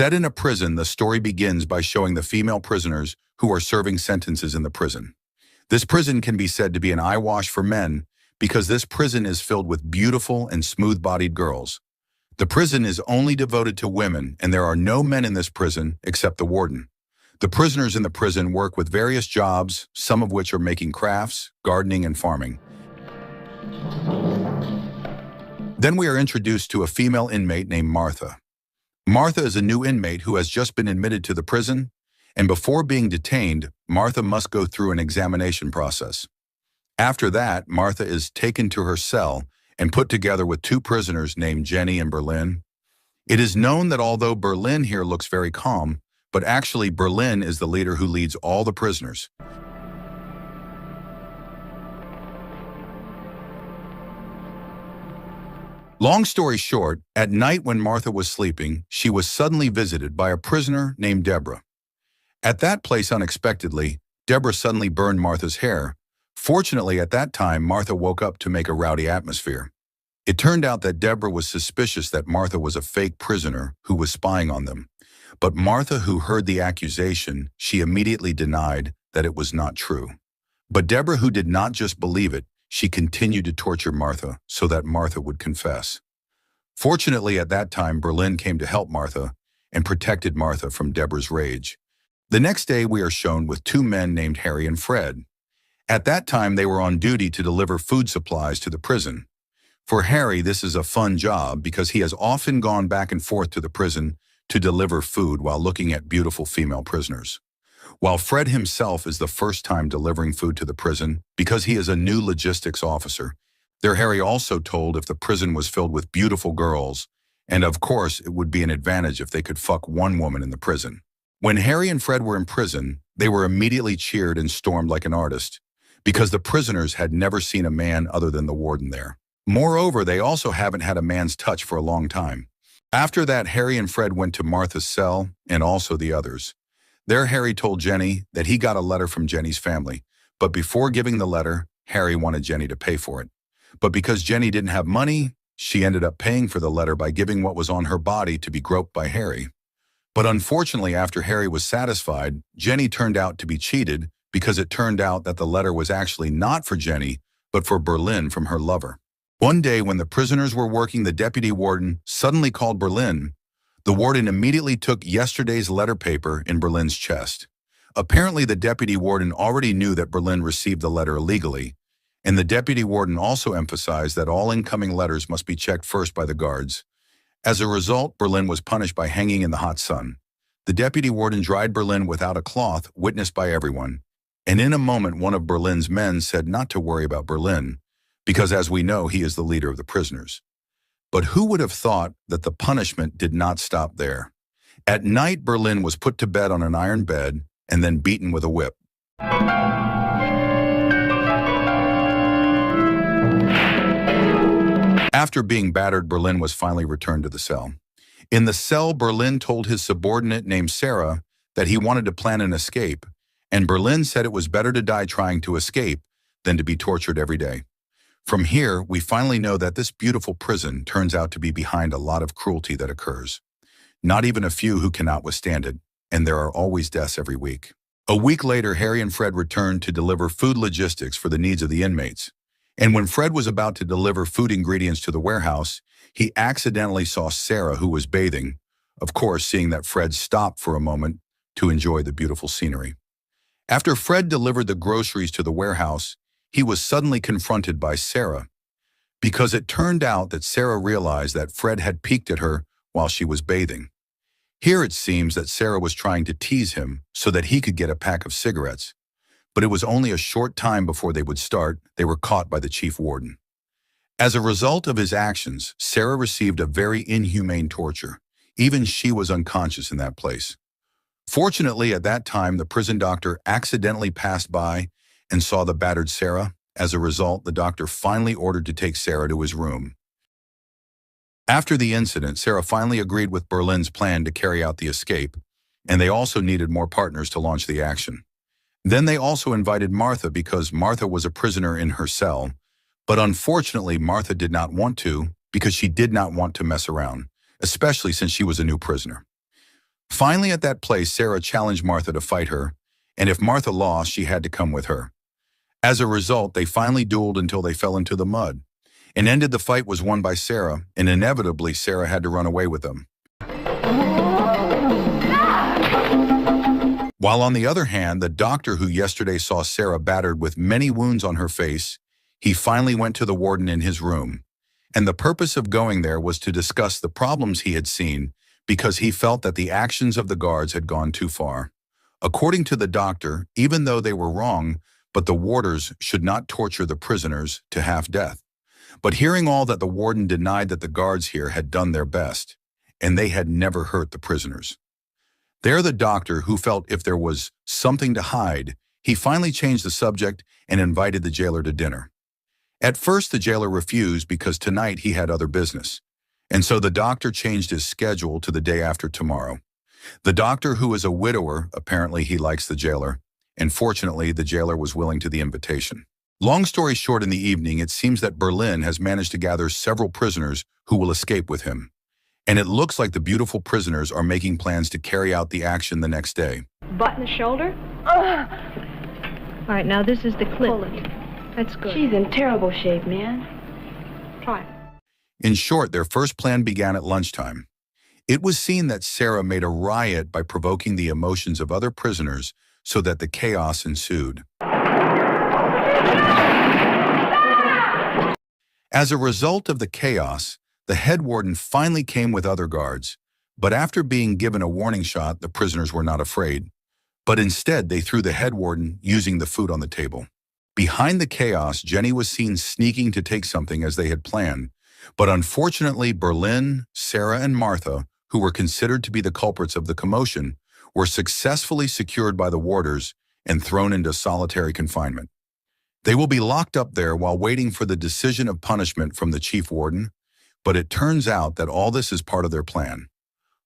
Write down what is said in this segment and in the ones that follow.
Set in a prison, the story begins by showing the female prisoners who are serving sentences in the prison. This prison can be said to be an eyewash for men because this prison is filled with beautiful and smooth-bodied girls. The prison is only devoted to women, and there are no men in this prison except the warden. The prisoners in the prison work with various jobs, some of which are making crafts, gardening, and farming. Then we are introduced to a female inmate named Martha. Martha is a new inmate who has just been admitted to the prison, and before being detained, Martha must go through an examination process. After that, Martha is taken to her cell and put together with two prisoners named Jenny and Berlin. It is known that although Berlin here looks very calm, but actually Berlin is the leader who leads all the prisoners. Long story short, at night when Martha was sleeping, she was suddenly visited by a prisoner named Deborah. At that place, unexpectedly, Deborah suddenly burned Martha's hair. Fortunately, at that time, Martha woke up to make a rowdy atmosphere. It turned out that Deborah was suspicious that Martha was a fake prisoner who was spying on them. But Martha, who heard the accusation, she immediately denied that it was not true. But Deborah, who did not just believe it, she continued to torture Martha so that Martha would confess. Fortunately, at that time, Berlin came to help Martha and protected Martha from Deborah's rage. The next day, we are shown with two men named Harry and Fred. At that time, they were on duty to deliver food supplies to the prison. For Harry, this is a fun job because he has often gone back and forth to the prison to deliver food while looking at beautiful female prisoners. While Fred himself is the first time delivering food to the prison because he is a new logistics officer. There Harry also told if the prison was filled with beautiful girls, and of course it would be an advantage if they could fuck one woman in the prison. When Harry and Fred were in prison, they were immediately cheered and stormed like an artist because the prisoners had never seen a man other than the warden there. Moreover, they also haven't had a man's touch for a long time. After that, Harry and Fred went to Martha's cell and also the others. There, Harry told Jenny that he got a letter from Jenny's family, but before giving the letter, Harry wanted Jenny to pay for it. But because Jenny didn't have money, she ended up paying for the letter by giving what was on her body to be groped by Harry. But unfortunately, after Harry was satisfied, Jenny turned out to be cheated because it turned out that the letter was actually not for Jenny, but for Berlin from her lover. One day when the prisoners were working, the deputy warden suddenly called Berlin. The warden immediately took yesterday's letter paper in Berlin's chest. Apparently, the deputy warden already knew that Berlin received the letter illegally, and the deputy warden also emphasized that all incoming letters must be checked first by the guards. As a result, Berlin was punished by hanging in the hot sun. The deputy warden dried Berlin without a cloth, witnessed by everyone, and in a moment one of Berlin's men said not to worry about Berlin, because as we know, he is the leader of the prisoners. But who would have thought that the punishment did not stop there? At night, Berlin was put to bed on an iron bed and then beaten with a whip. After being battered, Berlin was finally returned to the cell. In the cell, Berlin told his subordinate named Sarah that he wanted to plan an escape, and Berlin said it was better to die trying to escape than to be tortured every day. From here, we finally know that this beautiful prison turns out to be behind a lot of cruelty that occurs. Not even a few who cannot withstand it, and there are always deaths every week. A week later, Harry and Fred returned to deliver food logistics for the needs of the inmates. And when Fred was about to deliver food ingredients to the warehouse, he accidentally saw Sarah, who was bathing, of course, seeing that Fred stopped for a moment to enjoy the beautiful scenery. After Fred delivered the groceries to the warehouse, he was suddenly confronted by Sarah, because it turned out that Sarah realized that Fred had peeked at her while she was bathing. Here it seems that Sarah was trying to tease him so that he could get a pack of cigarettes, but it was only a short time before they would start. They were caught by the chief warden. As a result of his actions, Sarah received a very inhumane torture. Even she was unconscious in that place. Fortunately, at that time, the prison doctor accidentally passed by and saw the battered Sarah. As a result, the doctor finally ordered to take Sarah to his room. After the incident, Sarah finally agreed with Berlin's plan to carry out the escape, and they also needed more partners to launch the action. Then they also invited Martha because Martha was a prisoner in her cell, but unfortunately Martha did not want to because she did not want to mess around, especially since she was a new prisoner. Finally, at that place, Sarah challenged Martha to fight her, and if Martha lost, she had to come with her. As a result, they finally dueled until they fell into the mud. And ended the fight was won by Sarah, and inevitably Sarah had to run away with them. While on the other hand, the doctor who yesterday saw Sarah battered with many wounds on her face, he finally went to the warden in his room. And the purpose of going there was to discuss the problems he had seen because he felt that the actions of the guards had gone too far. According to the doctor, even though they were wrong, but the warders should not torture the prisoners to half-death. But hearing all that, the warden denied that the guards here had done their best, and they had never hurt the prisoners. There the doctor, who felt if there was something to hide, he finally changed the subject and invited the jailer to dinner. At first the jailer refused because tonight he had other business, and so the doctor changed his schedule to the day after tomorrow. The doctor, who is a widower, apparently he likes the jailer, and fortunately the jailer was willing to the invitation. Long story short, in the evening, it seems that Berlin has managed to gather several prisoners who will escape with him. And it looks like the beautiful prisoners are making plans to carry out the action the next day. Butt in the shoulder? All right, now this is the clip. Pull it. That's good. She's in terrible shape, man. Try it. In short, their first plan began at lunchtime. It was seen that Sarah made a riot by provoking the emotions of other prisoners so that the chaos ensued. As a result of the chaos, the head warden finally came with other guards, but after being given a warning shot, the prisoners were not afraid. But instead, they threw the head warden using the food on the table. Behind the chaos, Jenny was seen sneaking to take something as they had planned, but unfortunately, Berlin, Sarah, and Martha, who were considered to be the culprits of the commotion, were successfully secured by the warders and thrown into solitary confinement. They will be locked up there while waiting for the decision of punishment from the chief warden, but it turns out that all this is part of their plan.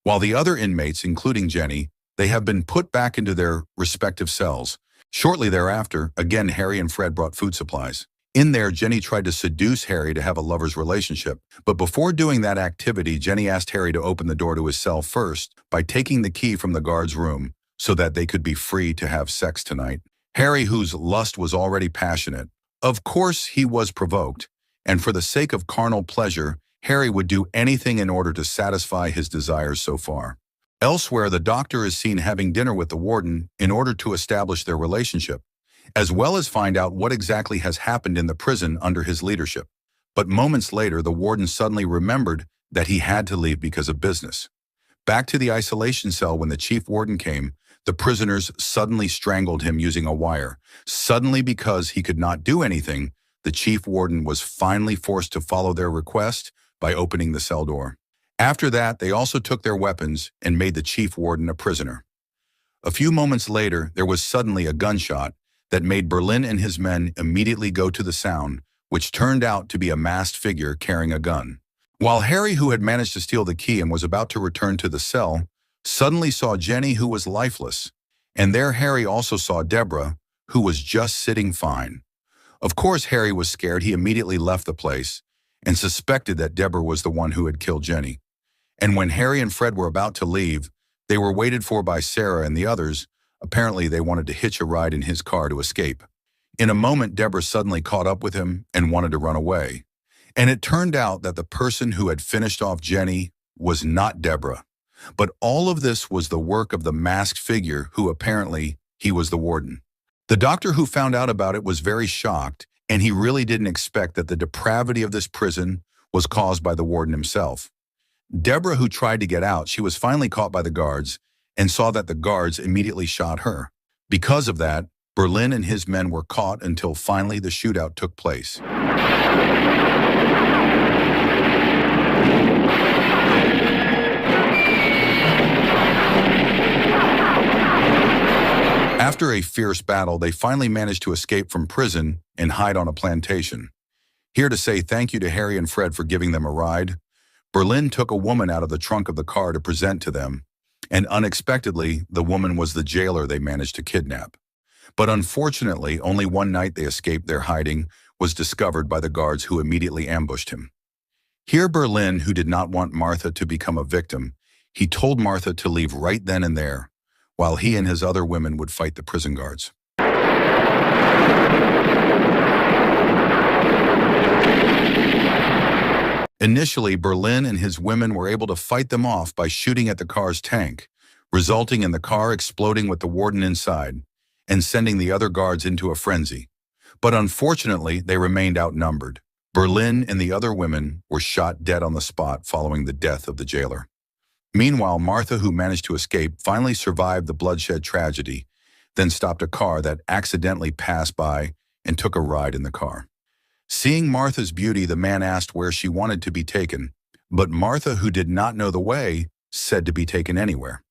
While the other inmates, including Jenny, they have been put back into their respective cells. Shortly thereafter, again, Harry and Fred brought food supplies. In there, Jenny tried to seduce Harry to have a lover's relationship, but before doing that activity, Jenny asked Harry to open the door to his cell first by taking the key from the guard's room so that they could be free to have sex tonight. Harry, whose lust was already passionate, of course he was provoked, and for the sake of carnal pleasure, Harry would do anything in order to satisfy his desires so far. Elsewhere, the doctor is seen having dinner with the warden in order to establish their relationship, as well as find out what exactly has happened in the prison under his leadership. But moments later, the warden suddenly remembered that he had to leave because of business. Back to the isolation cell when the chief warden came, the prisoners suddenly strangled him using a wire. Suddenly, because he could not do anything, the chief warden was finally forced to follow their request by opening the cell door. After that, they also took their weapons and made the chief warden a prisoner. A few moments later, there was suddenly a gunshot that made Berlin and his men immediately go to the sound, which turned out to be a masked figure carrying a gun. While Harry, who had managed to steal the key and was about to return to the cell, suddenly saw Jenny, who was lifeless, and there Harry also saw Deborah, who was just sitting fine. Of course, Harry was scared. He immediately left the place and suspected that Deborah was the one who had killed Jenny. And when Harry and Fred were about to leave, they were waited for by Sarah and the others. Apparently, they wanted to hitch a ride in his car to escape. In a moment, Deborah suddenly caught up with him and wanted to run away. And it turned out that the person who had finished off Jenny was not Deborah. But all of this was the work of the masked figure who apparently he was the warden. The doctor who found out about it was very shocked, and he really didn't expect that the depravity of this prison was caused by the warden himself. Deborah, who tried to get out, she was finally caught by the guards and saw that the guards immediately shot her. Because of that, Berlin and his men were caught until finally the shootout took place. After a fierce battle, they finally managed to escape from prison and hide on a plantation. Here to say thank you to Harry and Fred for giving them a ride, Berlin took a woman out of the trunk of the car to present to them, and unexpectedly, the woman was the jailer they managed to kidnap. But unfortunately, only one night they escaped their hiding was discovered by the guards who immediately ambushed him. Here Berlin, who did not want Martha to become a victim, He told Martha to leave right then and there, while he and his other women would fight the prison guards. Initially, Berlin and his women were able to fight them off by shooting at the car's tank, resulting in the car exploding with the warden inside and sending the other guards into a frenzy. But unfortunately, they remained outnumbered. Berlin and the other women were shot dead on the spot following the death of the jailer. Meanwhile, Martha, who managed to escape, finally survived the bloodshed tragedy, then stopped a car that accidentally passed by and took a ride in the car. Seeing Martha's beauty, the man asked where she wanted to be taken, but Martha, who did not know the way, said to be taken anywhere.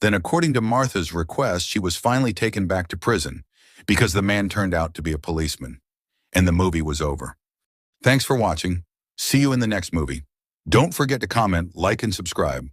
Then, according to Martha's request, she was finally taken back to prison because the man turned out to be a policeman, and the movie was over. Thanks for watching. See you in the next movie. Don't forget to comment, like, and subscribe.